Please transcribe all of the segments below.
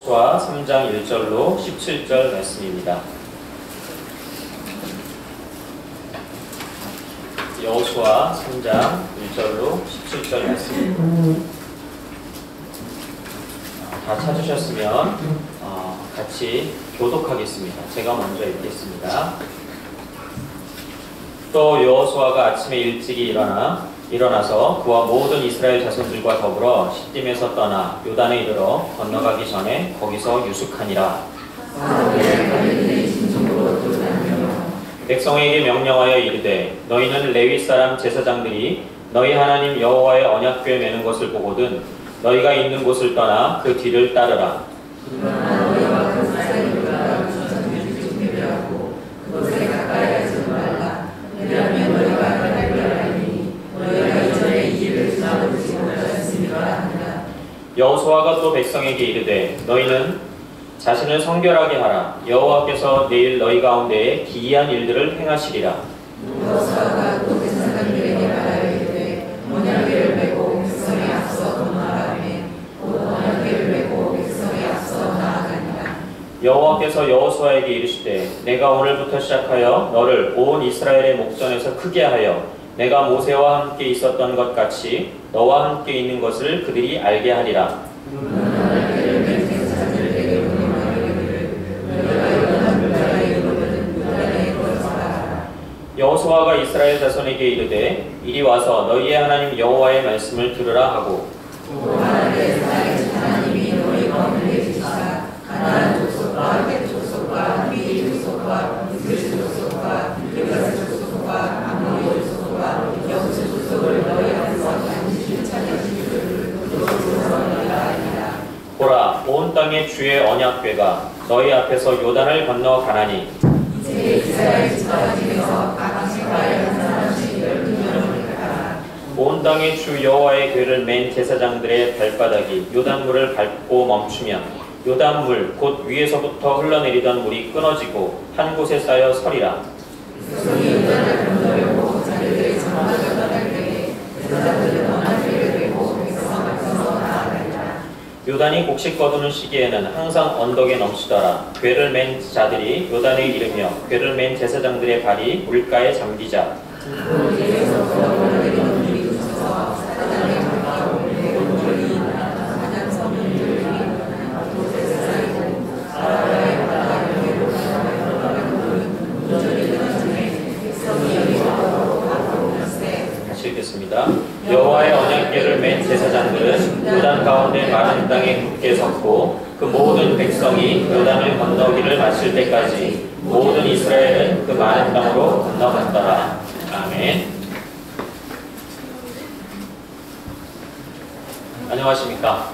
여호수아 3장 1절로 17절 말씀입니다. 여호수아 3장 1절로 17절 말씀입니다. 다 찾으셨으면 같이 교독하겠습니다. 제가 먼저 읽겠습니다. 또 여호수아가 아침에 일찍이 일어나서 그와 모든 이스라엘 자손들과 더불어 시딤에서 떠나 요단에 이르러 건너가기 전에 거기서 유숙하니라. 백성에게 명령하여 이르되 너희는 레위 사람 제사장들이 너희 하나님 여호와의 언약궤 매는 것을 보거든 너희가 있는 곳을 떠나 그 뒤를 따르라. 여호수아가 또 백성에게 이르되 너희는 자신을 성결하게 하라. 여호와께서 내일 너희 가운데에 기이한 일들을 행하시리라. 여호수아가 또 제사장들에게 말하여 이르되 언약궤를 메고 백성에 앞서 건너가매 곧 언약궤를 메고 백성에 앞서 나아가니라. 여호와께서 여호수아에게 이르시되 내가 오늘부터 시작하여 너를 온 이스라엘의 목전에서 크게 하여 내가 모세와 함께 있었던 것 같이 너와 함께 있는 것을 그들이 알게 하리라. 여호수아가 이스라엘 자손에게 이르되 이리 와서 너희의 하나님 여호와의 말씀을 들으라 하고 하나님이 너희 가운데 계시사 가나안 족속과 헷 족속과 히브리 족속과 이스라엘 족속과 길가스 족속과 아모리 족속과 여호수 족속을 너희 앞에서 반드시 찾아주시기를 너희가 보라 온 땅의 주의 언약궤가 너희 앞에서 요단을 건너 가나니 이제 이스라엘 지파 중에서 각 지파에 한 사람씩 12명을 가라. 온 땅의 주 여호와의 궤를 맨 제사장들의 발바닥이 요단물을 밟고 멈추면 요단물 곧 위에서부터 흘러내리던 물이 끊어지고 한 곳에 쌓여 서리라. 백성이 요단을 건너려고 자기들의 장막을 떠날 때에 제사장들은 언약궤를 메고 백성 앞에서 나아가리라. 요단이 곡식 거두는 시기에는 항상 언덕에 넘치더라. 궤를 맨 자들이 요단에 이르며 궤를 맨 제사장들의 발이 물가에 잠기자. 다시 읽겠습니다. 여호와의 언약궤를 맨 제사장들은 요단 가운데 마른 땅에 굳게 섰고 그 모든 백성이 요단을 건너기를 마칠 때까지 모든 이스라엘은 그 마른 땅으로 건너갔더라. 아멘. 안녕하십니까.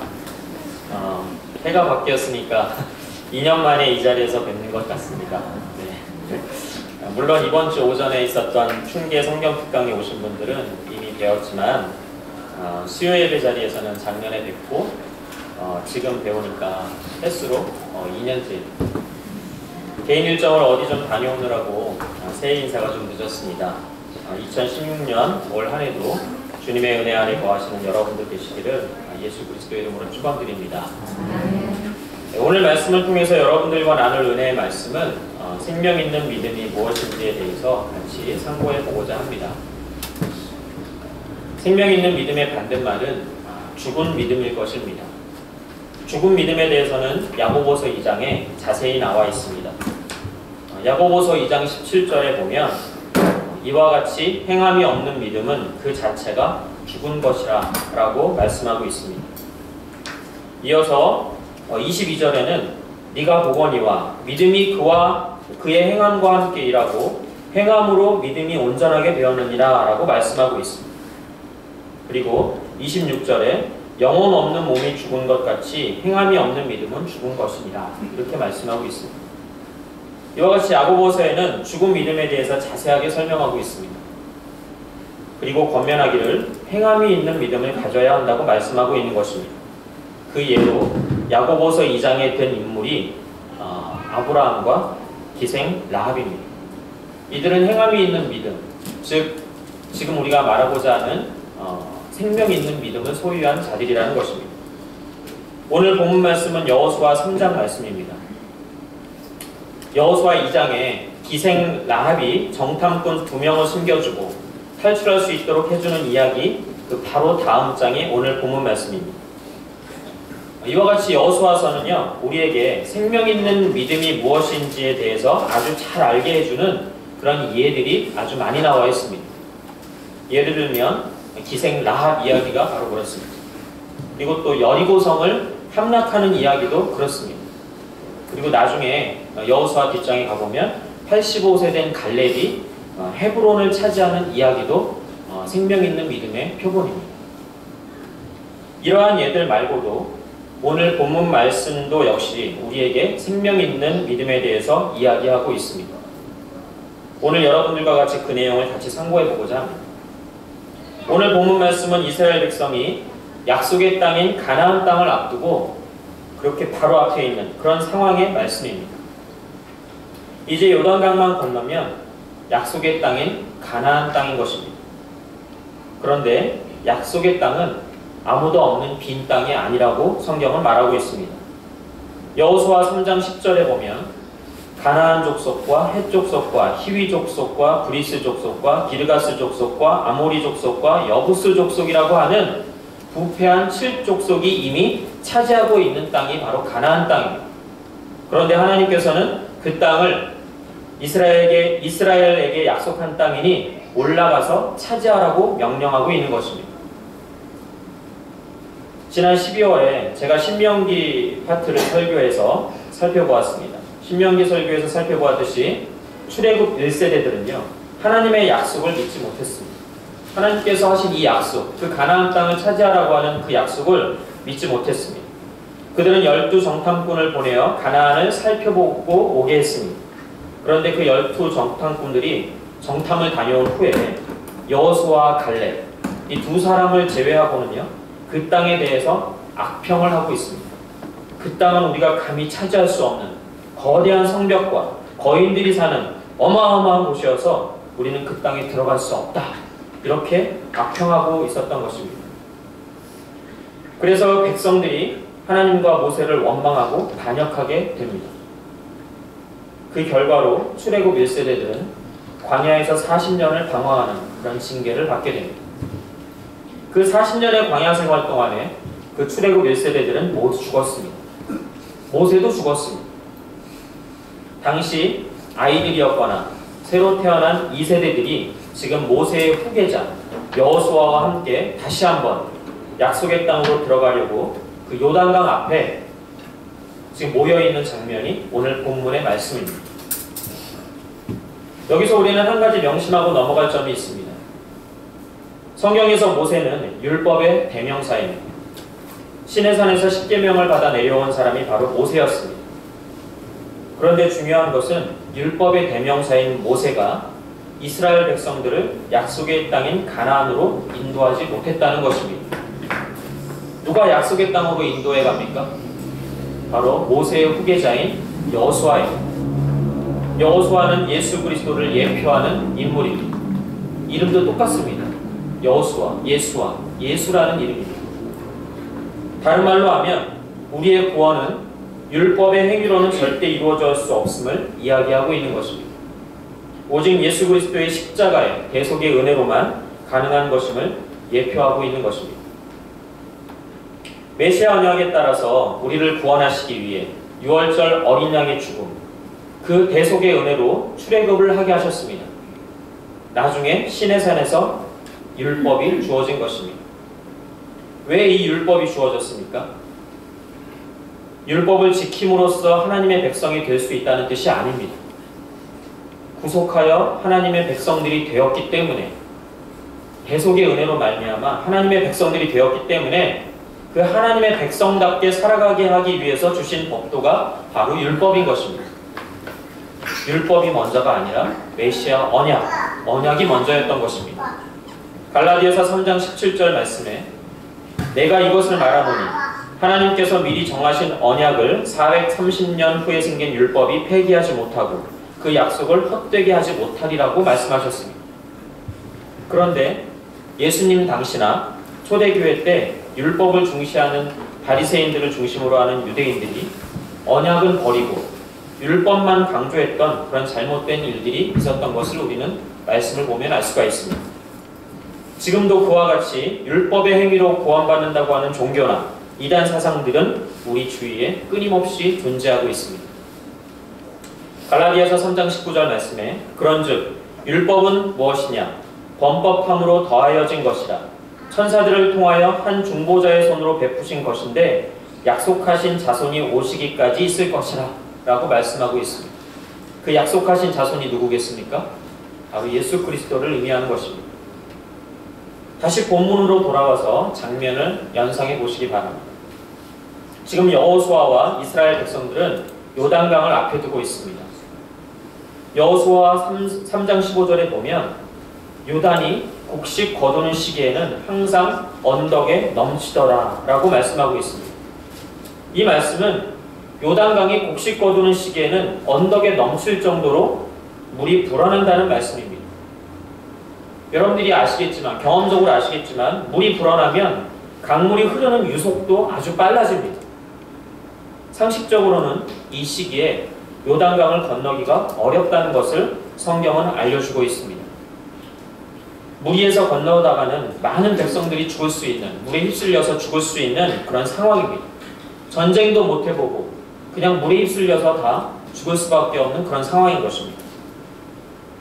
해가 바뀌었으니까 2년 만에 이 자리에서 뵙는 것 같습니다. 네. 물론 이번 주 오전에 있었던 충계 성경 특강에 오신 분들은 이미 배웠지만 수요 예배 자리에서는 작년에 뵙고 지금 배우니까 횟수로 2년째 개인 일정을 어디 좀 다녀오느라고 새해 인사가 좀 늦었습니다. 2016년 올 한 해도 주님의 은혜 안에 거하시는 여러분들 계시기를 예수 그리스도 이름으로 축원드립니다. 네, 오늘 말씀을 통해서 여러분들과 나눌 은혜의 말씀은 생명 있는 믿음이 무엇인지에 대해서 같이 상고해 보고자 합니다. 생명 있는 믿음의 반대말은 죽은 믿음일 것입니다. 죽은 믿음에 대해서는 야고보서 2장에 자세히 나와 있습니다. 야고보서 2장 17절에 보면 이와 같이 행함이 없는 믿음은 그 자체가 죽은 것이라 라고 말씀하고 있습니다. 이어서 22절에는 네가 보거니와 믿음이 그와 그의 행함과 함께 일하고 행함으로 믿음이 온전하게 되었느니라 라고 말씀하고 있습니다. 그리고 26절에 영혼 없는 몸이 죽은 것 같이 행함이 없는 믿음은 죽은 것이니라 이렇게 말씀하고 있습니다. 이와 같이 야고보서에는 죽은 믿음에 대해서 자세하게 설명하고 있습니다. 그리고 권면하기를 행함이 있는 믿음을 가져야 한다고 말씀하고 있는 것입니다. 그 예로 야고보서 2장에 든 인물이 아브라함과 기생 라합입니다. 이들은 행함이 있는 믿음, 즉 지금 우리가 말하고자 하는 생명 있는 믿음을 소유한 자들이라는 것입니다. 오늘 본문 말씀은 여호수아 3장 말씀입니다. 여호수아 2장에 기생 라합이 정탐꾼 2명을 숨겨주고 탈출할 수 있도록 해주는 이야기, 그 바로 다음 장이 오늘 본문 말씀입니다. 이와 같이 여호수아서는요, 우리에게 생명 있는 믿음이 무엇인지에 대해서 아주 잘 알게 해주는 그런 예들이 아주 많이 나와 있습니다. 예를 들면 기생 라합 이야기가 바로 그렇습니다. 그리고 또 여리고성을 함락하는 이야기도 그렇습니다. 그리고 나중에 여호수아 뒷장에 가보면 85세 된 갈렙이 헤브론을 차지하는 이야기도 생명 있는 믿음의 표본입니다. 이러한 예들 말고도 오늘 본문 말씀도 역시 우리에게 생명 있는 믿음에 대해서 이야기하고 있습니다. 오늘 여러분들과 같이 그 내용을 같이 상고해보고자 합니다. 오늘 본문 말씀은 이스라엘 백성이 약속의 땅인 가나안 땅을 앞두고 그렇게 바로 앞에 있는 그런 상황의 말씀입니다. 이제 요단강만 건너면 약속의 땅인 가나안 땅인 것입니다. 그런데 약속의 땅은 아무도 없는 빈 땅이 아니라고 성경은 말하고 있습니다. 여호수아 3장 10절에 보면 가나안 족속과 헷 족속과 히위 족속과 브리스 족속과 기르가스 족속과 아모리 족속과 여부스 족속이라고 하는 부패한 7족속이 이미 차지하고 있는 땅이 바로 가나안 땅입니다. 그런데 하나님께서는 그 땅을 이스라엘에게 약속한 땅이니 올라가서 차지하라고 명령하고 있는 것입니다. 지난 12월에 제가 신명기 파트를 설교해서 살펴보았습니다. 신명기 설교에서 살펴보았듯이 출애굽 1세대들은요, 하나님의 약속을 믿지 못했습니다. 하나님께서 하신 이 약속, 그 가나안 땅을 차지하라고 하는 그 약속을 믿지 못했습니다. 그들은 12 정탐꾼을 보내어 가나안을 살펴보고 오게 했습니다. 그런데 그 12 정탐꾼들이 정탐을 다녀온 후에 여호수아와 갈렙, 이 두 사람을 제외하고는요, 그 땅에 대해서 악평을 하고 있습니다. 그 땅은 우리가 감히 차지할 수 없는 거대한 성벽과 거인들이 사는 어마어마한 곳이어서 우리는 그 땅에 들어갈 수 없다. 이렇게 악평하고 있었던 것입니다. 그래서 백성들이 하나님과 모세를 원망하고 반역하게 됩니다. 그 결과로 출애굽 1세대들은 광야에서 40년을 방황하는 그런 징계를 받게 됩니다. 그 40년의 광야 생활 동안에 그 출애굽 1세대들은 모두 죽었습니다. 모세도 죽었습니다. 당시 아이들이었거나 새로 태어난 2세대들이 지금 모세의 후계자 여호수아와 함께 다시 한번 약속의 땅으로 들어가려고 그 요단강 앞에 지금 모여있는 장면이 오늘 본문의 말씀입니다. 여기서 우리는 한 가지 명심하고 넘어갈 점이 있습니다. 성경에서 모세는 율법의 대명사입니다. 시내산에서 십계명을 받아 내려온 사람이 바로 모세였습니다. 그런데 중요한 것은 율법의 대명사인 모세가 이스라엘 백성들을 약속의 땅인 가나안으로 인도하지 못했다는 것입니다. 누가 약속의 땅으로 인도해 갑니까? 바로 모세의 후계자인 여호수아입니다. 여호수아는 예수 그리스도를 예표하는 인물입니다. 이름도 똑같습니다. 여호수아, 예수아, 예수라는 이름입니다. 다른 말로 하면 우리의 구원은 율법의 행위로는 절대 이루어질 수 없음을 이야기하고 있는 것입니다. 오직 예수 그리스도의 십자가의 대속의 은혜로만 가능한 것임을 예표하고 있는 것입니다. 메시아 언약에 따라서 우리를 구원하시기 위해 유월절 어린 양의 죽음, 그 대속의 은혜로 출애굽을 하게 하셨습니다. 나중에 시내산에서 율법이 주어진 것입니다. 왜 이 율법이 주어졌습니까? 율법을 지킴으로써 하나님의 백성이 될 수 있다는 뜻이 아닙니다. 구속하여 하나님의 백성들이 되었기 때문에, 대속의 은혜로 말미암아 하나님의 백성들이 되었기 때문에 그 하나님의 백성답게 살아가게 하기 위해서 주신 법도가 바로 율법인 것입니다. 율법이 먼저가 아니라 메시아 언약이 먼저였던 것입니다. 갈라디아서 3장 17절 말씀에 내가 이것을 말하노니 하나님께서 미리 정하신 언약을 430년 후에 생긴 율법이 폐기하지 못하고 그 약속을 헛되게 하지 못하리라고 말씀하셨습니다. 그런데 예수님 당시나 초대교회 때 율법을 중시하는 바리새인들을 중심으로 하는 유대인들이 언약은 버리고 율법만 강조했던 그런 잘못된 일들이 있었던 것을 우리는 말씀을 보면 알 수가 있습니다. 지금도 그와 같이 율법의 행위로 구원받는다고 하는 종교나 이단 사상들은 우리 주위에 끊임없이 존재하고 있습니다. 갈라디아서 3장 19절 말씀에 그런즉 율법은 무엇이냐? 범법함으로 더하여진 것이라. 천사들을 통하여 한 중보자의 손으로 베푸신 것인데 약속하신 자손이 오시기까지 있을 것이라 라고 말씀하고 있습니다. 그 약속하신 자손이 누구겠습니까? 바로 예수 그리스도를 의미하는 것입니다. 다시 본문으로 돌아와서 장면을 연상해 보시기 바랍니다. 지금 여호수아와 이스라엘 백성들은 요단강을 앞에 두고 있습니다. 여호수아 3장 15절에 보면 요단이 곡식 거두는 시기에는 항상 언덕에 넘치더라 라고 말씀하고 있습니다. 이 말씀은 요단강이 곡식 거두는 시기에는 언덕에 넘칠 정도로 물이 불어난다는 말씀입니다. 여러분들이 아시겠지만, 경험적으로 아시겠지만 물이 불어나면 강물이 흐르는 유속도 아주 빨라집니다. 상식적으로는 이 시기에 요단강을 건너기가 어렵다는 것을 성경은 알려주고 있습니다. 무리에서 건너다가는 많은 백성들이 죽을 수 있는, 물에 휩쓸려서 죽을 수 있는 그런 상황입니다. 전쟁도 못 해보고 그냥 물에 휩쓸려서 다 죽을 수밖에 없는 그런 상황인 것입니다.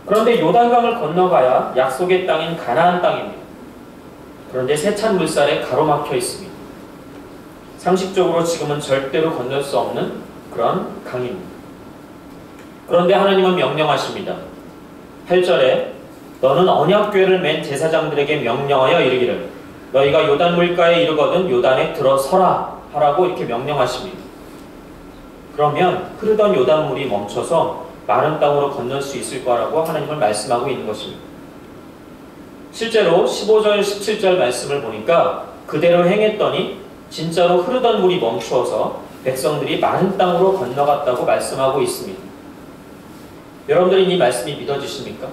그런데 요단강을 건너가야 약속의 땅인 가나안 땅입니다. 그런데 세찬 물살에 가로막혀 있습니다. 상식적으로 지금은 절대로 건널 수 없는 그런 강입니다. 그런데 하나님은 명령하십니다. 8절에 너는 언약궤를 맨 제사장들에게 명령하여 이르기를 너희가 요단 물가에 이르거든 요단에 들어서라 하라고 이렇게 명령하십니다. 그러면 흐르던 요단물이 멈춰서 마른 땅으로 건널 수 있을 거라고 하나님은 말씀하고 있는 것입니다. 실제로 15절, 17절 말씀을 보니까 그대로 행했더니 진짜로 흐르던 물이 멈추어서 백성들이 마른 땅으로 건너갔다고 말씀하고 있습니다. 여러분들이 이 말씀이 믿어지십니까?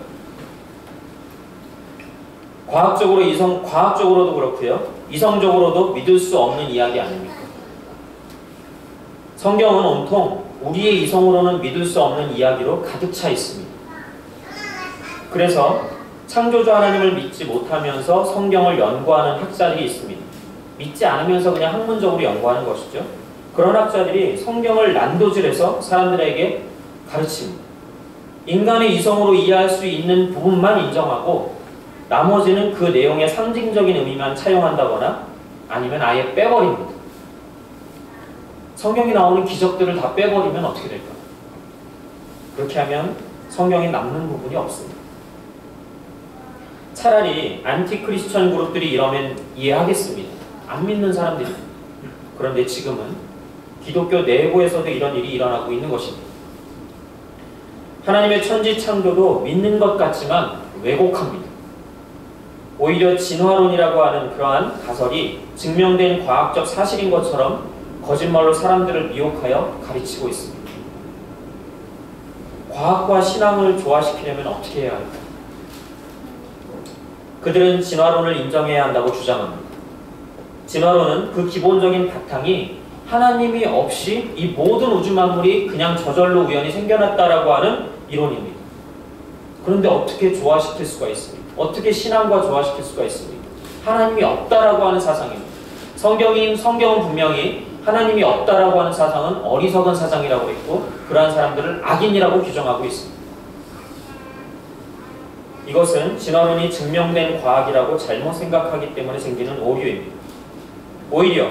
과학적으로도 그렇고요. 이성적으로도 믿을 수 없는 이야기 아닙니까? 성경은 온통 우리의 이성으로는 믿을 수 없는 이야기로 가득 차 있습니다. 그래서 창조주 하나님을 믿지 못하면서 성경을 연구하는 학자들이 있습니다. 믿지 않으면서 그냥 학문적으로 연구하는 것이죠. 그런 학자들이 성경을 난도질해서 사람들에게 가르칩니다. 인간의 이성으로 이해할 수 있는 부분만 인정하고 나머지는 그 내용의 상징적인 의미만 차용한다거나 아니면 아예 빼버립니다. 성경에 나오는 기적들을 다 빼버리면 어떻게 될까요? 그렇게 하면 성경에 남는 부분이 없습니다. 차라리 안티크리스천 그룹들이 이러면 이해하겠습니다. 안 믿는 사람들이. 그런데 지금은 기독교 내부에서도 이런 일이 일어나고 있는 것입니다. 하나님의 천지 창조도 믿는 것 같지만 왜곡합니다. 오히려 진화론이라고 하는 그러한 가설이 증명된 과학적 사실인 것처럼 거짓말로 사람들을 미혹하여 가르치고 있습니다. 과학과 신앙을 조화시키려면 어떻게 해야 할까요? 그들은 진화론을 인정해야 한다고 주장합니다. 진화론은 그 기본적인 바탕이 하나님이 없이 이 모든 우주 만물이 그냥 저절로 우연히 생겨났다라고 하는 이론입니다. 그런데 어떻게 조화시킬 수가 있습니까? 어떻게 신앙과 조화시킬 수가 있습니까? 하나님이 없다라고 하는 사상입니다. 성경은 분명히 하나님이 없다라고 하는 사상은 어리석은 사상이라고 했고 그러한 사람들을 악인이라고 규정하고 있습니다. 이것은 진화론이 증명된 과학이라고 잘못 생각하기 때문에 생기는 오류입니다. 오히려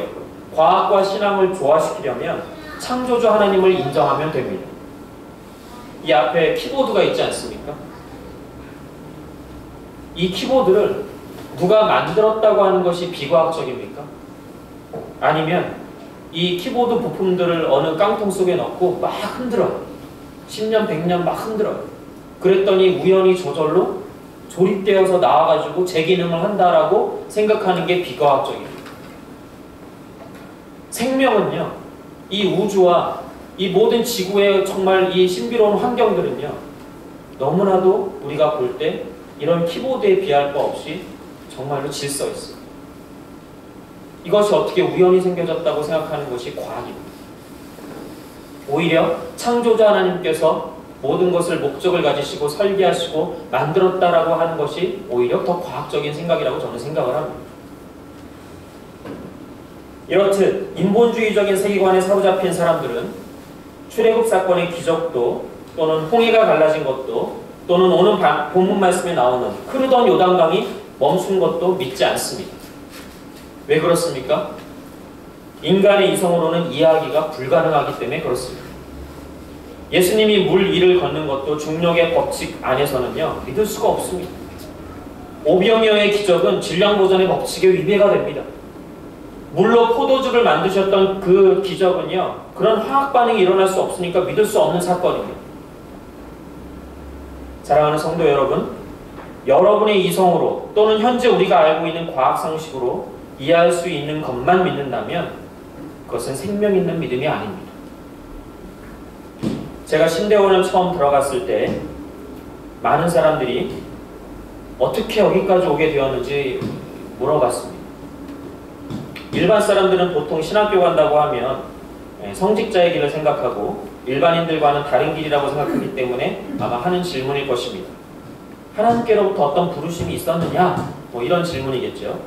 과학과 신앙을 조화시키려면 창조주 하나님을 인정하면 됩니다. 이 앞에 키보드가 있지 않습니까? 이 키보드를 누가 만들었다고 하는 것이 비과학적입니까? 아니면 이 키보드 부품들을 어느 깡통 속에 넣고 막 흔들어요. 10년, 100년 막 흔들어요. 그랬더니 우연히 저절로 조립되어서 나와가지고 제 기능을 한다라고 생각하는 게 비과학적입니다. 생명은요, 이 우주와 이 모든 지구의 정말 이 신비로운 환경들은요, 너무나도 우리가 볼 때 이런 키보드에 비할 바 없이 정말로 질서 있어요. 이것이 어떻게 우연히 생겨졌다고 생각하는 것이 과학입니다. 오히려 창조자 하나님께서 모든 것을 목적을 가지시고 설계하시고 만들었다라고 하는 것이 오히려 더 과학적인 생각이라고 저는 생각을 합니다. 이렇듯 인본주의적인 세계관에 사로잡힌 사람들은 출애굽 사건의 기적도 또는 홍해가 갈라진 것도 또는 오늘 본문 말씀에 나오는 흐르던 요단강이 멈춘 것도 믿지 않습니다. 왜 그렇습니까? 인간의 이성으로는 이해하기가 불가능하기 때문에 그렇습니다. 예수님이 물 위를 걷는 것도 중력의 법칙 안에서는요, 믿을 수가 없습니다. 오병이어의 기적은 질량보전의 법칙에 위배가 됩니다. 물로 포도주를 만드셨던 그 기적은요, 그런 화학 반응이 일어날 수 없으니까 믿을 수 없는 사건입니다. 사랑하는 성도 여러분, 여러분의 이성으로 또는 현재 우리가 알고 있는 과학 상식으로 이해할 수 있는 것만 믿는다면 그것은 생명 있는 믿음이 아닙니다. 제가 신대원을 처음 들어갔을 때 많은 사람들이 어떻게 여기까지 오게 되었는지 물어봤습니다. 일반 사람들은 보통 신학교 간다고 하면 성직자의 길을 생각하고 일반인들과는 다른 길이라고 생각하기 때문에 아마 하는 질문일 것입니다. 하나님께로부터 어떤 부르심이 있었느냐? 뭐 이런 질문이겠죠.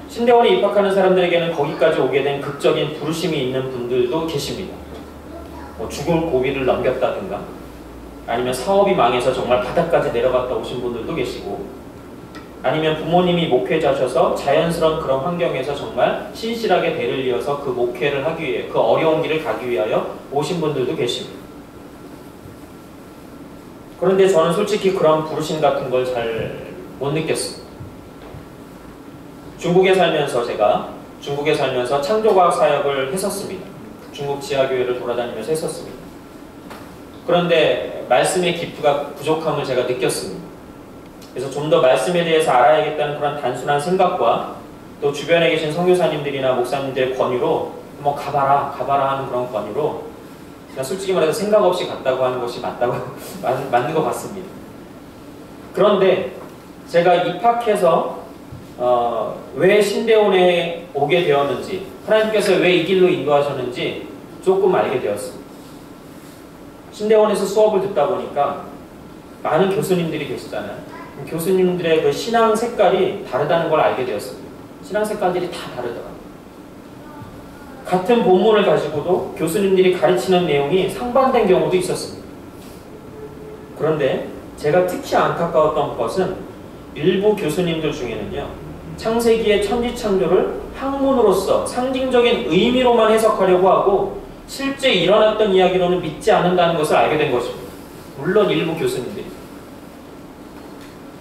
신대원에 입학하는 사람들에게는 거기까지 오게 된 극적인 부르심이 있는 분들도 계십니다. 뭐 죽을 고비를 넘겼다든가 아니면 사업이 망해서 정말 바닥까지 내려갔다 오신 분들도 계시고 아니면 부모님이 목회자셔서 자연스러운 그런 환경에서 정말 신실하게 대를 이어서 그 목회를 하기 위해 그 어려운 길을 가기 위하여 오신 분들도 계십니다. 그런데 저는 솔직히 그런 부르심 같은 걸 잘 못 느꼈습니다. 중국에 살면서 창조과학 사역을 했었습니다. 중국 지하교회를 돌아다니면서 했었습니다. 그런데 말씀의 깊이가 부족함을 제가 느꼈습니다. 그래서 좀 더 말씀에 대해서 알아야겠다는 그런 단순한 생각과 또 주변에 계신 선교사님들이나 목사님들의 권유로 뭐 가봐라 하는 그런 권유로 그냥 솔직히 말해서 생각 없이 갔다고 하는 것이 맞는 것 같습니다. 그런데 제가 입학해서 왜 신대원에 오게 되었는지 하나님께서 왜 이 길로 인도하셨는지 조금 알게 되었습니다. 신대원에서 수업을 듣다 보니까 많은 교수님들이 계시잖아요. 교수님들의 그 신앙 색깔이 다르다는 걸 알게 되었습니다. 신앙 색깔들이 다 다르더라고요. 같은 본문을 가지고도 교수님들이 가르치는 내용이 상반된 경우도 있었습니다. 그런데 제가 특히 안타까웠던 것은 일부 교수님들 중에는요, 창세기의 천지창조를 학문으로서 상징적인 의미로만 해석하려고 하고 실제 일어났던 이야기로는 믿지 않는다는 것을 알게 된 것입니다. 물론 일부 교수님들이.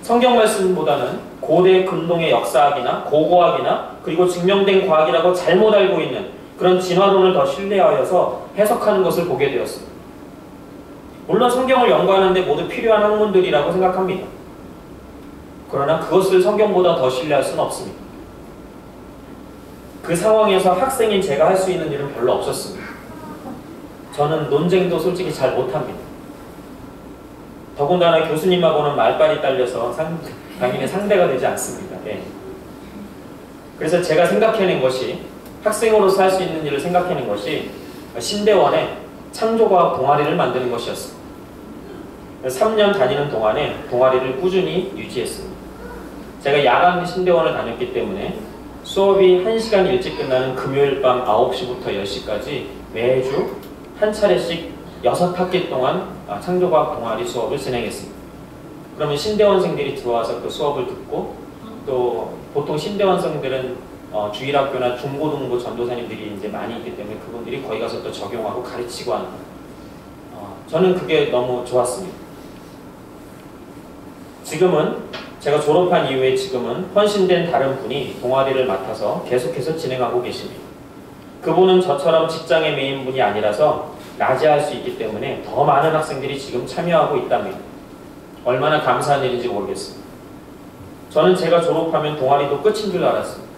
성경 말씀보다는 고대 근동의 역사학이나 고고학이나 그리고 증명된 과학이라고 잘못 알고 있는 그런 진화론을 더 신뢰하여서 해석하는 것을 보게 되었습니다. 물론 성경을 연구하는데 모두 필요한 학문들이라고 생각합니다. 그러나 그것을 성경보다 더 신뢰할 수는 없습니다. 그 상황에서 학생인 제가 할 수 있는 일은 별로 없었습니다. 저는 논쟁도 솔직히 잘 못합니다. 더군다나 교수님하고는 말빨이 딸려서 당연히 상대가 되지 않습니다. 네. 그래서 제가 생각해낸 것이 학생으로서 할 수 있는 일을 생각해낸 것이 신대원에 창조과학 동아리를 만드는 것이었습니다. 3년 다니는 동안에 동아리를 꾸준히 유지했습니다. 제가 야간 신대원을 다녔기 때문에 수업이 1시간 일찍 끝나는 금요일 밤 9시부터 10시까지 매주 한 차례씩 6학기 동안 창조과학 동아리 수업을 진행했습니다. 그러면 신대원생들이 들어와서 그 수업을 듣고 또 보통 신대원생들은 주일학교나 중고등부 전도사님들이 이제 많이 있기 때문에 그분들이 거기 가서 또 적용하고 가르치고 하는 저는 그게 너무 좋았습니다. 지금은 제가 졸업한 이후에 지금은 헌신된 다른 분이 동아리를 맡아서 계속해서 진행하고 계십니다. 그분은 저처럼 직장에 매인 분이 아니라서 낮에 할 수 있기 때문에 더 많은 학생들이 지금 참여하고 있답니다. 얼마나 감사한 일인지 모르겠습니다. 저는 제가 졸업하면 동아리도 끝인 줄 알았습니다.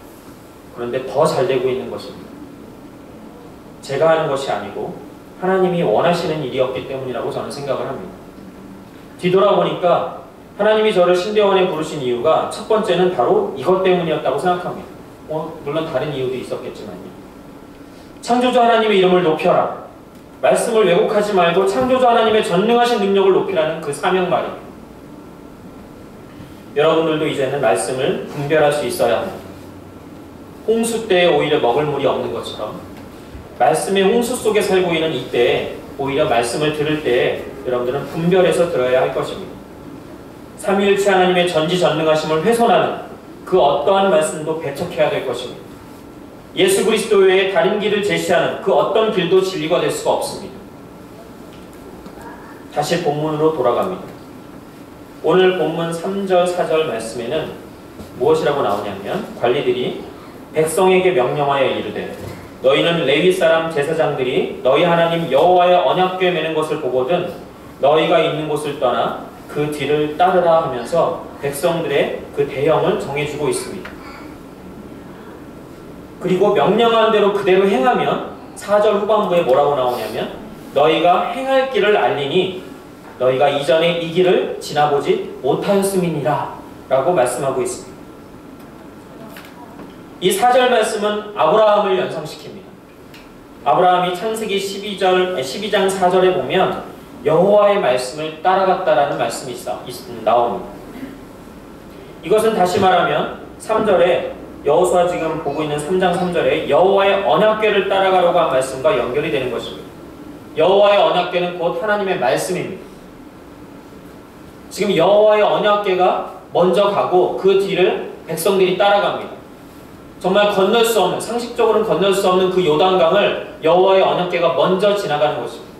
그런데 더 잘 되고 있는 것입니다. 제가 하는 것이 아니고 하나님이 원하시는 일이었기 때문이라고 저는 생각을 합니다. 뒤돌아보니까 하나님이 저를 신대원에 부르신 이유가 첫 번째는 바로 이것 때문이었다고 생각합니다. 물론 다른 이유도 있었겠지만요. 창조주 하나님의 이름을 높여라. 말씀을 왜곡하지 말고 창조주 하나님의 전능하신 능력을 높이라는 그 사명 말입니다. 여러분들도 이제는 말씀을 분별할 수 있어야 합니다. 홍수 때에 오히려 먹을 물이 없는 것처럼 말씀의 홍수 속에 살고 있는 이때에 오히려 말씀을 들을 때에 여러분들은 분별해서 들어야 할 것입니다. 삼위일체 하나님의 전지전능하심을 훼손하는 그 어떠한 말씀도 배척해야 될 것입니다. 예수 그리스도 외에 다른 길을 제시하는 그 어떤 길도 진리가 될 수가 없습니다. 다시 본문으로 돌아갑니다. 오늘 본문 3절, 4절 말씀에는 무엇이라고 나오냐면 관리들이 백성에게 명령하여 이르되 너희는 레위 사람 제사장들이 너희 하나님 여호와의 언약궤 매는 것을 보거든 너희가 있는 곳을 떠나 그 뒤를 따르라 하면서 백성들의 그 대형을 정해주고 있습니다. 그리고 명령한 대로 그대로 행하면 4절 후반부에 뭐라고 나오냐면 너희가 행할 길을 알리니 너희가 이전에 이 길을 지나보지 못하였음이니라 라고 말씀하고 있습니다. 이 4절 말씀은 아브라함을 연상시킵니다. 아브라함이 창세기 12장 4절에 보면 여호와의 말씀을 따라갔다라는 말씀이 나옵니다. 이것은 다시 말하면 3절에 여호수아 지금 보고 있는 3장 3절에 여호와의 언약궤를 따라가려고 한 말씀과 연결이 되는 것입니다. 여호와의 언약궤는 곧 하나님의 말씀입니다. 지금 여호와의 언약궤가 먼저 가고 그 뒤를 백성들이 따라갑니다. 정말 건널 수 없는, 상식적으로는 건널 수 없는 그 요단강을 여호와의 언약궤가 먼저 지나가는 것입니다.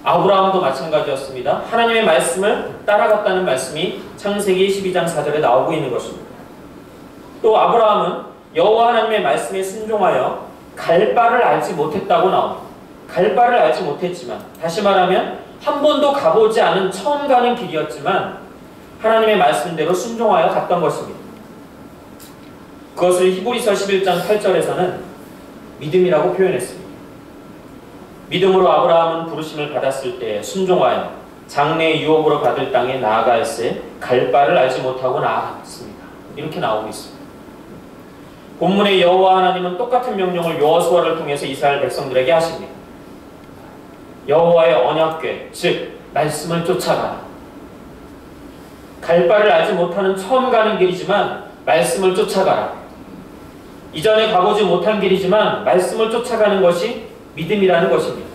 아브라함도 마찬가지였습니다. 하나님의 말씀을 따라갔다는 말씀이 창세기 12장 4절에 나오고 있는 것입니다. 또 아브라함은 여호와 하나님의 말씀에 순종하여 갈 바를 알지 못했다고 나옵니다. 갈 바를 알지 못했지만 다시 말하면 한 번도 가보지 않은 처음 가는 길이었지만 하나님의 말씀대로 순종하여 갔던 것입니다. 그것을 히브리서 11장 8절에서는 믿음이라고 표현했습니다. 믿음으로 아브라함은 부르심을 받았을 때 순종하여 장래의 유업으로 받을 땅에 나아갈새 갈 바를 알지 못하고 나아갔습니다. 이렇게 나오고 있습니다. 본문의 여호와 하나님은 똑같은 명령을 여호수아를 통해서 이스라엘 백성들에게 하십니다. 여호와의 언약궤, 즉 말씀을 쫓아가라. 갈 바를 알지 못하는 처음 가는 길이지만 말씀을 쫓아가라. 이전에 가보지 못한 길이지만 말씀을 쫓아가는 것이 믿음이라는 것입니다.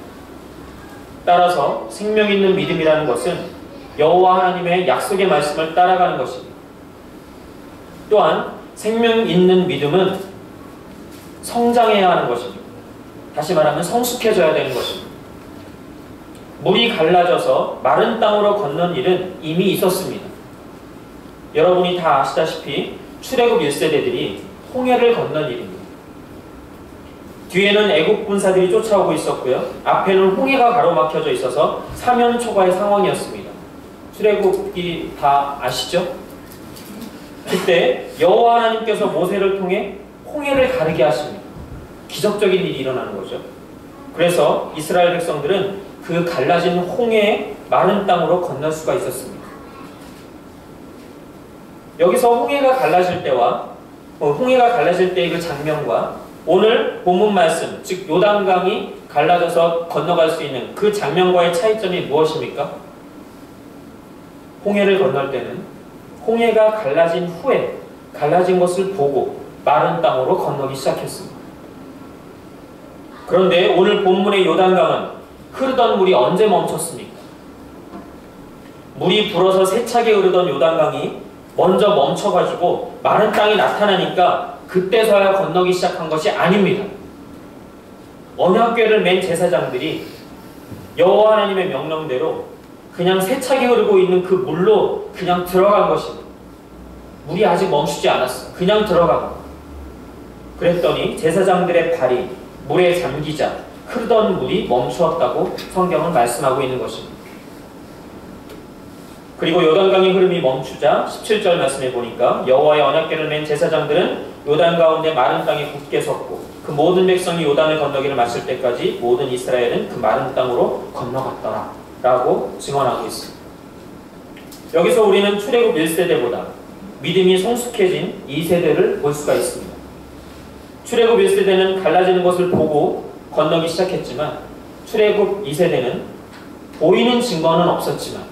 따라서 생명 있는 믿음이라는 것은 여호와 하나님의 약속의 말씀을 따라가는 것입니다. 또한 생명 있는 믿음은 성장해야 하는 것입니다. 다시 말하면 성숙해져야 되는 것입니다. 물이 갈라져서 마른 땅으로 건넌 일은 이미 있었습니다. 여러분이 다 아시다시피 출애굽 1세대들이 홍해를 건넌 일입니다. 뒤에는 애국 군사들이 쫓아오고 있었고요. 앞에는 홍해가 가로막혀져 있어서 사면초가의 상황이었습니다. 출애굽기 다 아시죠? 그때 여호와 하나님께서 모세를 통해 홍해를 가르게 하십니다. 기적적인 일이 일어나는 거죠. 그래서 이스라엘 백성들은 그 갈라진 홍해의 마른 땅으로 건널 수가 있었습니다. 여기서 홍해가 갈라질 때의 그 장면과 오늘 본문 말씀, 즉 요단강이 갈라져서 건너갈 수 있는 그 장면과의 차이점이 무엇입니까? 홍해를 건널 때는 홍해가 갈라진 후에 갈라진 것을 보고 마른 땅으로 건너기 시작했습니다. 그런데 오늘 본문의 요단강은 흐르던 물이 언제 멈췄습니까? 물이 불어서 세차게 흐르던 요단강이 먼저 멈춰가지고 마른 땅이 나타나니까 그때서야 건너기 시작한 것이 아닙니다. 언약궤를 맨 제사장들이 여호와 하나님의 명령대로 그냥 세차게 흐르고 있는 그 물로 그냥 들어간 것입니다. 물이 아직 멈추지 않았어요. 그냥 들어가고. 그랬더니 제사장들의 발이 물에 잠기자 흐르던 물이 멈추었다고 성경은 말씀하고 있는 것입니다. 그리고 요단강의 흐름이 멈추자 17절 말씀해 보니까 여호와의 언약궤를 맨 제사장들은 요단 가운데 마른 땅에 굳게 섰고 그 모든 백성이 요단을 건너기를 마칠 때까지 모든 이스라엘은 그 마른 땅으로 건너갔더라 라고 증언하고 있습니다. 여기서 우리는 출애굽 1세대보다 믿음이 성숙해진 2세대를 볼 수가 있습니다. 출애굽 1세대는 갈라지는 것을 보고 건너기 시작했지만 출애굽 2세대는 보이는 증거는 없었지만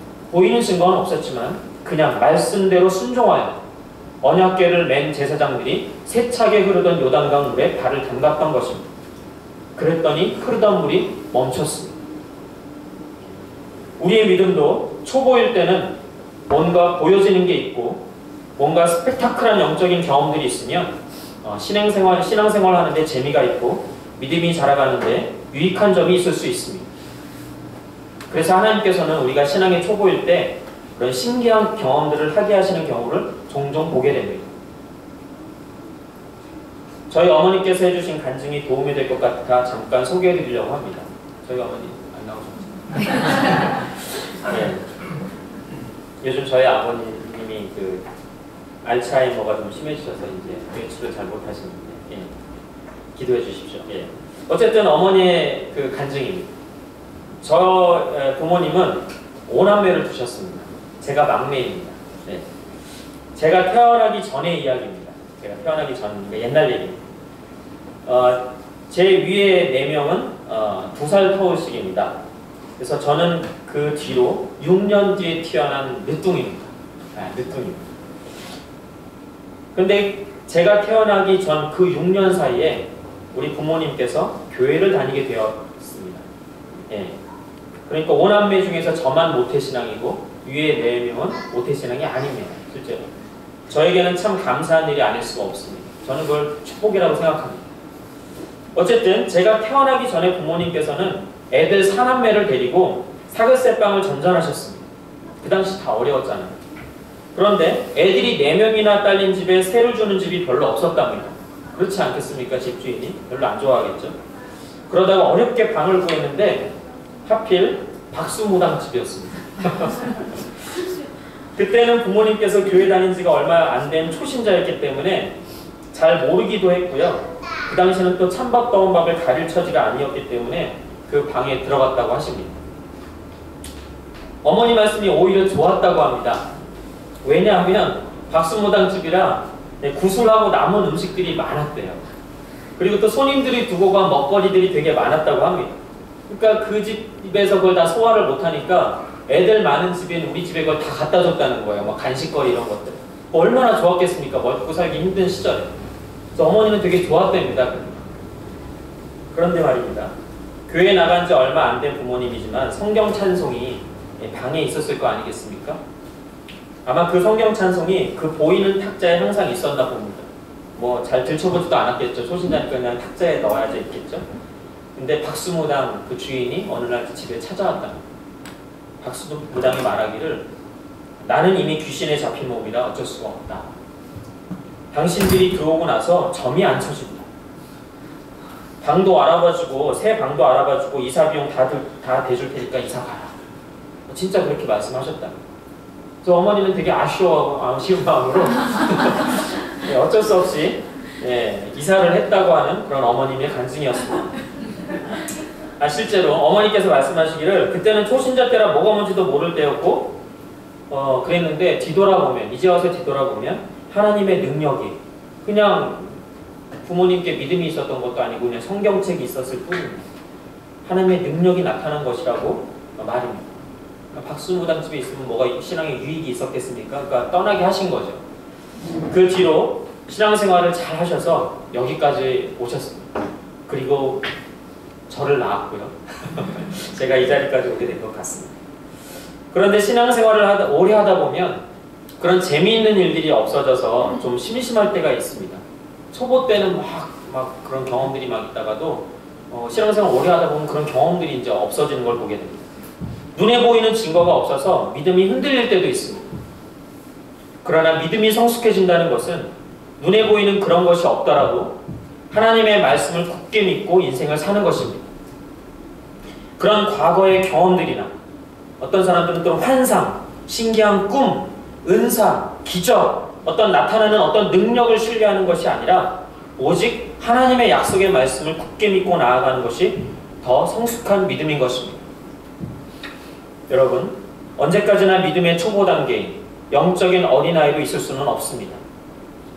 그냥 말씀대로 순종하여 언약궤를 맨 제사장들이 세차게 흐르던 요단강 물에 발을 담갔던 것입니다. 그랬더니 흐르던 물이 멈췄습니다. 우리의 믿음도 초보일 때는 뭔가 보여지는 게 있고 뭔가 스펙타클한 영적인 경험들이 있으면 신앙생활 하는데 재미가 있고 믿음이 자라가는데 유익한 점이 있을 수 있습니다. 그래서 하나님께서는 우리가 신앙의 초보일 때 그런 신기한 경험들을 하게 하시는 경우를 종종 보게 됩니다. 저희 어머니께서 해주신 간증이 도움이 될 것 같아 잠깐 소개해드리려고 합니다. 저희 어머니 안 나오셨죠? 네. 요즘 저희 아버님이 그 알츠하이머가 좀 심해지셔서 이제 외출을 잘 못하시는데 기도해 주십시오. 어쨌든 어머니의 그 간증입니다. 저 부모님은 5남매를 두셨습니다. 제가 막내입니다. 제가 태어나기 전의 이야기입니다. 제가 태어나기 전, 그러니까 옛날 얘기입니다. 제 위에 4명은 2살 터울씩입니다. 그래서 저는 그 뒤로 6년 뒤에 태어난 늦둥입니다. 늦둥입니다. 근데 제가 태어나기 전 그 6년 사이에 우리 부모님께서 교회를 다니게 되었습니다. 그러니까 5남매 중에서 저만 모태신앙이고 위에 4명은 모태신앙이 아닙니다. 실제로. 저에게는 참 감사한 일이 아닐 수가 없습니다. 저는 그걸 축복이라고 생각합니다. 어쨌든 제가 태어나기 전에 부모님께서는 애들 4남매를 데리고 사글세빵을 전전하셨습니다. 그 당시 다 어려웠잖아요. 그런데 애들이 4명이나 딸린 집에 세를 주는 집이 별로 없었답니다. 그렇지 않겠습니까? 집주인이 별로 안 좋아하겠죠. 그러다가 어렵게 방을 구했는데 하필 박수무당집이었습니다. 그때는 부모님께서 교회 다닌 지가 얼마 안 된 초신자였기 때문에 잘 모르기도 했고요. 그 당시에는 또 찬밥 더운 밥을 가릴 처지가 아니었기 때문에 그 방에 들어갔다고 하십니다. 어머니 말씀이 오히려 좋았다고 합니다. 왜냐하면 박수무당집이라 구슬하고 남은 음식들이 많았대요. 그리고 또 손님들이 두고 간 먹거리들이 되게 많았다고 합니다. 그러니까 그 집에서 그걸 다 소화를 못하니까 애들 많은 집엔 우리 집에 그걸 다 갖다 줬다는 거예요. 막 간식거리 이런 것들. 얼마나 좋았겠습니까? 먹고 살기 힘든 시절에. 그래서 어머니는 되게 좋았답니다. 그런데 말입니다. 교회 나간 지 얼마 안 된 부모님이지만 성경 찬송이 방에 있었을 거 아니겠습니까? 아마 그 성경 찬송이 그 보이는 탁자에 항상 있었나 봅니다. 뭐 잘 들춰보지도 않았겠죠. 초신자니까 그냥 탁자에 넣어야지 있겠죠. 근데 박수무당 그 주인이 어느 날 그 집에 찾아왔다. 박수무당이 말하기를 나는 이미 귀신에 잡힌 몸이라 어쩔 수가 없다. 당신들이 들어오고 나서 점이 안 쳐진다. 방도 알아봐주고 새 방도 알아봐주고 이사 비용 다 대줄 테니까 이사 가라. 진짜 그렇게 말씀하셨다. 그래서 어머니는 되게 아쉬운 마음으로 어쩔 수 없이 이사를 했다고 하는 그런 어머님의 간증이었습니다. 실제로 어머니께서 말씀하시기를 그때는 초신자 때라 뭐가 뭔지도 모를 때였고 그랬는데 이제 와서 뒤돌아보면 하나님의 능력이 그냥 부모님께 믿음이 있었던 것도 아니고 그냥 성경책이 있었을 뿐입니다. 하나님의 능력이 나타난 것이라고 말입니다. 박수무당집에 있으면 뭐가 신앙에 유익이 있었겠습니까? 그러니까 떠나게 하신 거죠. 그 뒤로 신앙생활을 잘 하셔서 여기까지 오셨습니다. 그리고 저를 낳았고요. 제가 이 자리까지 오게 된 것 같습니다. 그런데 신앙생활을 오래 하다 보면 그런 재미있는 일들이 없어져서 좀 심심할 때가 있습니다. 초보 때는 막 그런 경험들이 막 있다가도 신앙생활 오래 하다 보면 그런 경험들이 이제 없어지는 걸 보게 됩니다. 눈에 보이는 증거가 없어서 믿음이 흔들릴 때도 있습니다. 그러나 믿음이 성숙해진다는 것은 눈에 보이는 그런 것이 없더라도 하나님의 말씀을 굳게 믿고 인생을 사는 것입니다. 그런 과거의 경험들이나 어떤 사람들은 또 환상, 신기한 꿈, 은사, 기적, 어떤 나타나는 어떤 능력을 신뢰하는 것이 아니라 오직 하나님의 약속의 말씀을 굳게 믿고 나아가는 것이 더 성숙한 믿음인 것입니다. 여러분, 언제까지나 믿음의 초보 단계인 영적인 어린아이로 있을 수는 없습니다.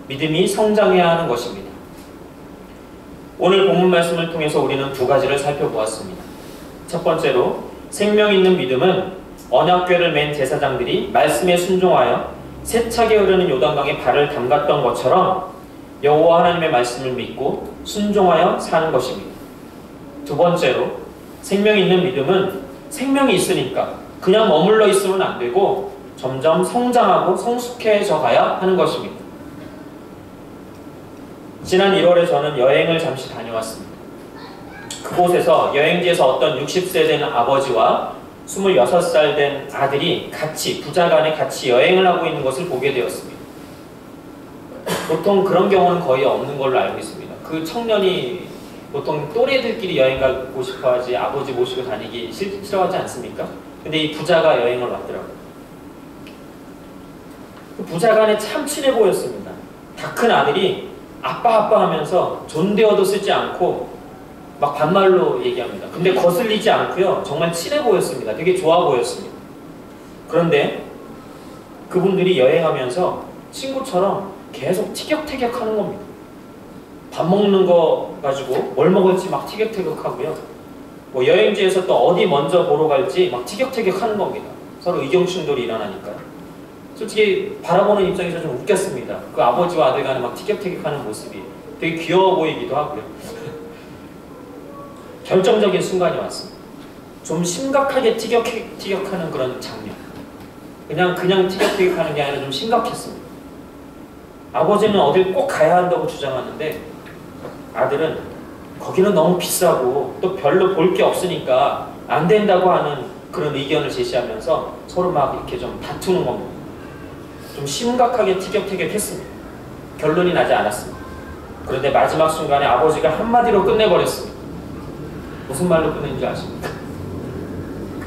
믿음이 성장해야 하는 것입니다. 오늘 본문 말씀을 통해서 우리는 두 가지를 살펴보았습니다. 첫 번째로 생명 있는 믿음은 언약궤를 맨 제사장들이 말씀에 순종하여 세차게 흐르는 요단강에 발을 담갔던 것처럼 여호와 하나님의 말씀을 믿고 순종하여 사는 것입니다. 두 번째로 생명 있는 믿음은 생명이 있으니까 그냥 머물러 있으면 안 되고 점점 성장하고 성숙해져 가야 하는 것입니다. 지난 1월에 저는 여행을 잠시 다녀왔습니다. 그곳에서 여행지에서 어떤 60세 된 아버지와 26살 된 아들이 같이 부자간에 같이 여행을 하고 있는 것을 보게 되었습니다. 보통 그런 경우는 거의 없는 걸로 알고 있습니다. 그 청년이 보통 또래들끼리 여행 가고 싶어 하지 아버지 모시고 다니기 싫어하지 않습니까? 근데 이 부자가 여행을 왔더라고요. 그 부자간에 참 친해 보였습니다. 다 큰 아들이 아빠 하면서 존대어도 쓰지 않고 막 반말로 얘기합니다. 근데 거슬리지 않고요. 정말 친해 보였습니다. 되게 좋아 보였습니다. 그런데 그분들이 여행하면서 친구처럼 계속 티격태격 하는 겁니다. 밥 먹는 거 가지고 뭘 먹을지 막 티격태격 하고요. 뭐 여행지에서 또 어디 먼저 보러 갈지 막 티격태격 하는 겁니다. 서로 의견 충돌이 일어나니까요. 솔직히 바라보는 입장에서 좀 웃겼습니다. 그 아버지와 아들 간에 막 티격태격하는 모습이 되게 귀여워 보이기도 하고요. 결정적인 순간이 왔습니다. 좀 심각하게 티격하는 그런 장면. 그냥 티격태격하는 게 아니라 좀 심각했습니다. 아버지는 어딜 꼭 가야 한다고 주장하는데 아들은 거기는 너무 비싸고 또 별로 볼 게 없으니까 안 된다고 하는 그런 의견을 제시하면서 서로 막 이렇게 좀 다투는 겁니다. 좀 심각하게 티격태격했습니다. 결론이 나지 않았습니다. 그런데 마지막 순간에 아버지가 한마디로 끝내버렸습니다. 무슨 말로 끝낸지 아십니까?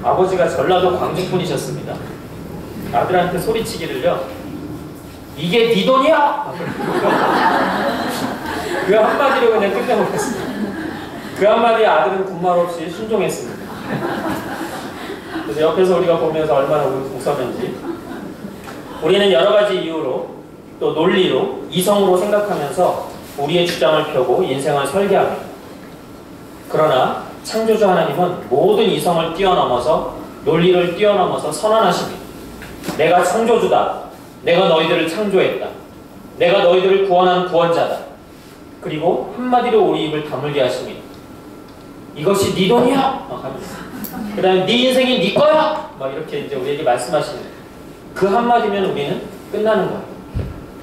아버지가 전라도 광주분이셨습니다. 아들한테 소리치기를요. 이게 네 돈이야! 그 한마디로 그냥 끝내버렸습니다. 그 한마디에 아들은 군말 없이 순종했습니다. 그래서 옆에서 우리가 보면서 얼마나 웃었는지. 우리는 여러 가지 이유로 또 논리로 이성으로 생각하면서 우리의 주장을 펴고 인생을 설계합니다. 그러나 창조주 하나님은 모든 이성을 뛰어넘어서 논리를 뛰어넘어서 선언하십니다. 내가 창조주다. 내가 너희들을 창조했다. 내가 너희들을 구원한 구원자다. 그리고 한마디로 우리 입을 다물게 하십니다. 이것이 네 돈이야. 그 다음에 네 인생이 네 거야. 막 이렇게 이제 우리에게 말씀하시는 그 한마디면 우리는 끝나는 거예요.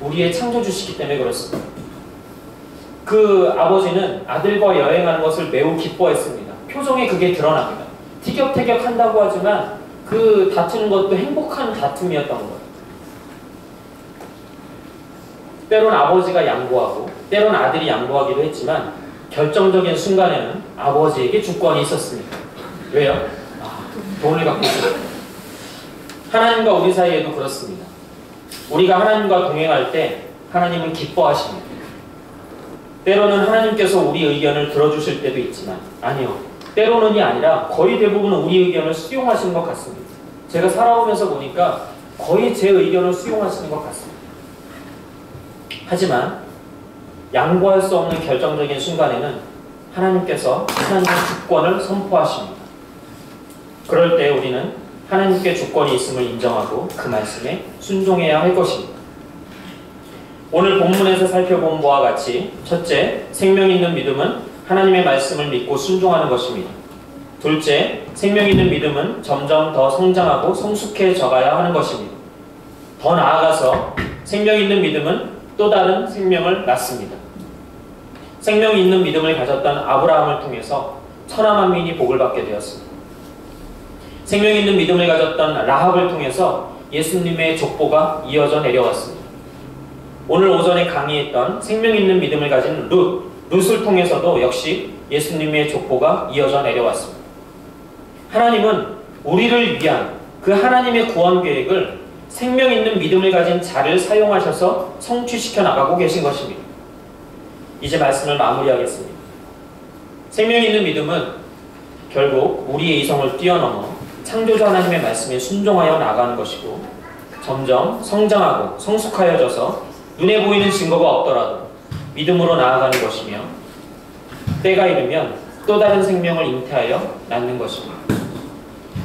우리의 창조주시기 때문에 그렇습니다. 그 아버지는 아들과 여행하는 것을 매우 기뻐했습니다. 표정에 그게 드러납니다. 티격태격 한다고 하지만 그 다투는 것도 행복한 다툼이었던 거예요. 때론 아버지가 양보하고 때론 아들이 양보하기도 했지만 결정적인 순간에는 아버지에게 주권이 있었습니다. 왜요? 돈을 갖고 있습니다. 하나님과 우리 사이에도 그렇습니다. 우리가 하나님과 동행할 때 하나님은 기뻐하십니다. 때로는 하나님께서 우리 의견을 들어주실 때도 있지만 아니요. 때로는이 아니라 거의 대부분 우리 의견을 수용하시는 것 같습니다. 제가 살아오면서 보니까 거의 제 의견을 수용하시는 것 같습니다. 하지만 양보할 수 없는 결정적인 순간에는 하나님께서 하나님의 주권을 선포하십니다. 그럴 때 우리는 하나님께 주권이 있음을 인정하고 그 말씀에 순종해야 할 것입니다. 오늘 본문에서 살펴본 바와 같이 첫째, 생명 있는 믿음은 하나님의 말씀을 믿고 순종하는 것입니다. 둘째, 생명 있는 믿음은 점점 더 성장하고 성숙해져 가야 하는 것입니다. 더 나아가서 생명 있는 믿음은 또 다른 생명을 낳습니다. 생명 있는 믿음을 가졌던 아브라함을 통해서 천하 만민이 복을 받게 되었습니다. 생명 있는 믿음을 가졌던 라합을 통해서 예수님의 족보가 이어져 내려왔습니다. 오늘 오전에 강의했던 생명 있는 믿음을 가진 룻을 통해서도 역시 예수님의 족보가 이어져 내려왔습니다. 하나님은 우리를 위한 그 하나님의 구원 계획을 생명 있는 믿음을 가진 자를 사용하셔서 성취시켜 나가고 계신 것입니다. 이제 말씀을 마무리하겠습니다. 생명 있는 믿음은 결국 우리의 이성을 뛰어넘어 창조자 하나님의 말씀에 순종하여 나아가는 것이고, 점점 성장하고 성숙하여져서 눈에 보이는 증거가 없더라도 믿음으로 나아가는 것이며, 때가 이르면 또 다른 생명을 잉태하여 낳는 것입니다.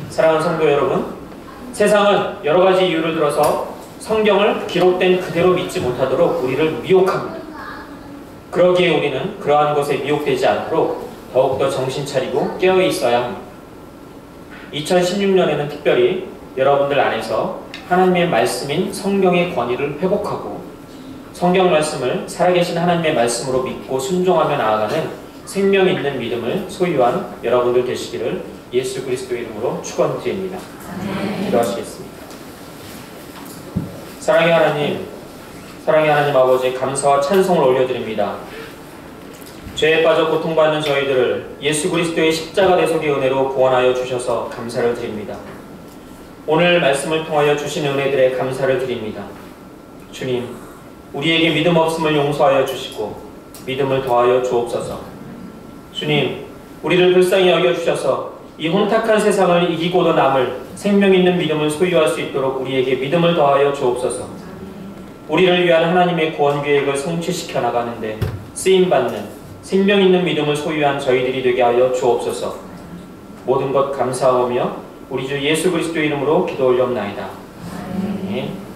사랑하는 성도 여러분, 세상은 여러 가지 이유를 들어서 성경을 기록된 그대로 믿지 못하도록 우리를 미혹합니다. 그러기에 우리는 그러한 것에 미혹되지 않도록 더욱더 정신 차리고 깨어 있어야 합니다. 2016년에는 특별히 여러분들 안에서 하나님의 말씀인 성경의 권위를 회복하고 성경 말씀을 살아계신 하나님의 말씀으로 믿고 순종하며 나아가는 생명 있는 믿음을 소유한 여러분들 되시기를 예수 그리스도의 이름으로 축원드립니다. 기도하시겠습니다. 사랑의 하나님 아버지, 감사와 찬송을 올려드립니다. 죄에 빠져 고통받는 저희들을 예수 그리스도의 십자가 대속의 은혜로 구원하여 주셔서 감사를 드립니다. 오늘 말씀을 통하여 주신 은혜들에 감사를 드립니다. 주님, 우리에게 믿음 없음을 용서하여 주시고 믿음을 더하여 주옵소서. 주님, 우리를 불쌍히 여겨주셔서 이 혼탁한 세상을 이기고도 남을 생명 있는 믿음을 소유할 수 있도록 우리에게 믿음을 더하여 주옵소서. 우리를 위한 하나님의 구원 계획을 성취시켜 나가는데 쓰임받는 생명 있는 믿음을 소유한 저희들이 되게 하여 주옵소서. 모든 것 감사하며 우리 주 예수 그리스도의 이름으로 기도 올려옵나이다. 아멘.